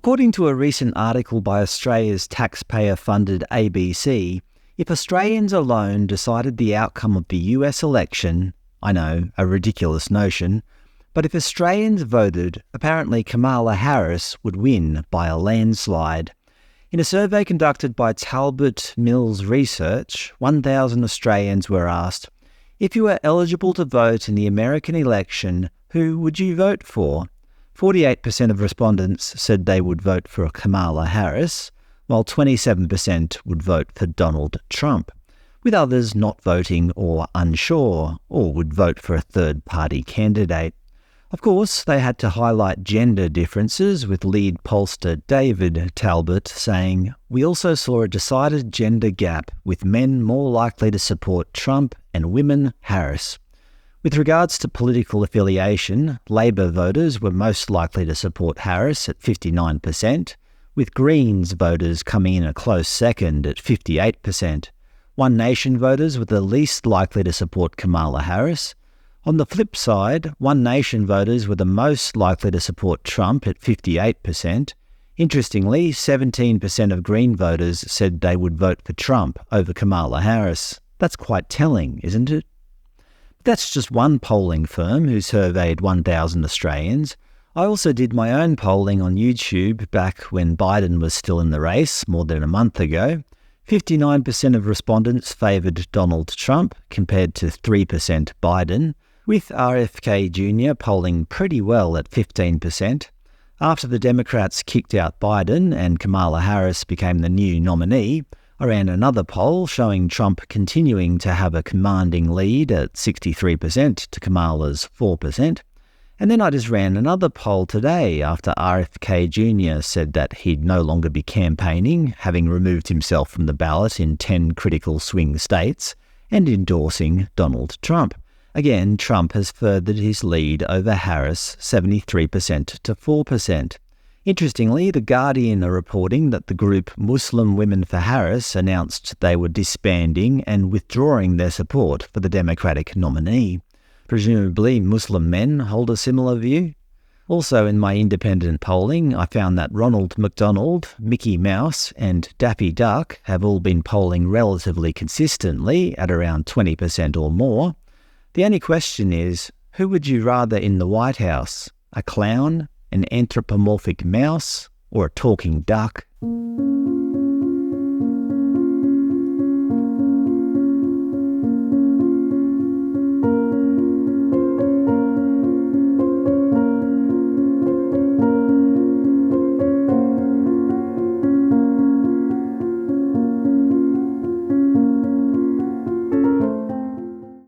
According to a recent article by Australia's taxpayer-funded ABC, if Australians alone decided the outcome of the US election, I know, a ridiculous notion, but if Australians voted, apparently Kamala Harris would win by a landslide. In a survey conducted by Talbot Mills Research, 1,000 Australians were asked, if you were eligible to vote in the American election, who would you vote for? 48% of respondents said they would vote for Kamala Harris, while 27% would vote for Donald Trump, with others not voting or unsure, or would vote for a third-party candidate. Of course, they had to highlight gender differences, with lead pollster David Talbot saying, "We also saw a decided gender gap, with men more likely to support Trump and women Harris." With regards to political affiliation, Labor voters were most likely to support Harris at 59%, with Greens voters coming in a close second at 58%. One Nation voters were the least likely to support Kamala Harris. On the flip side, One Nation voters were the most likely to support Trump at 58%. Interestingly, 17% of Green voters said they would vote for Trump over Kamala Harris. That's quite telling, isn't it? That's just one polling firm who surveyed 1,000 Australians. I also did my own polling on YouTube back when Biden was still in the race more than a month ago. 59% of respondents favoured Donald Trump compared to 3% Biden, with RFK Jr. polling pretty well at 15%. After the Democrats kicked out Biden and Kamala Harris became the new nominee, I ran another poll showing Trump continuing to have a commanding lead at 63% to Kamala's 4%. And then I just ran another poll today after RFK Jr. said that he'd no longer be campaigning, having removed himself from the ballot in 10 critical swing states, and endorsing Donald Trump. Again, Trump has furthered his lead over Harris, 73% to 4%. Interestingly, The Guardian are reporting that the group Muslim Women for Harris announced they were disbanding and withdrawing their support for the Democratic nominee. Presumably, Muslim men hold a similar view. Also, in my independent polling, I found that Ronald McDonald, Mickey Mouse, and Daffy Duck have all been polling relatively consistently at around 20% or more. The only question is, who would you rather in the White House? A clown, an anthropomorphic mouse, or a talking duck?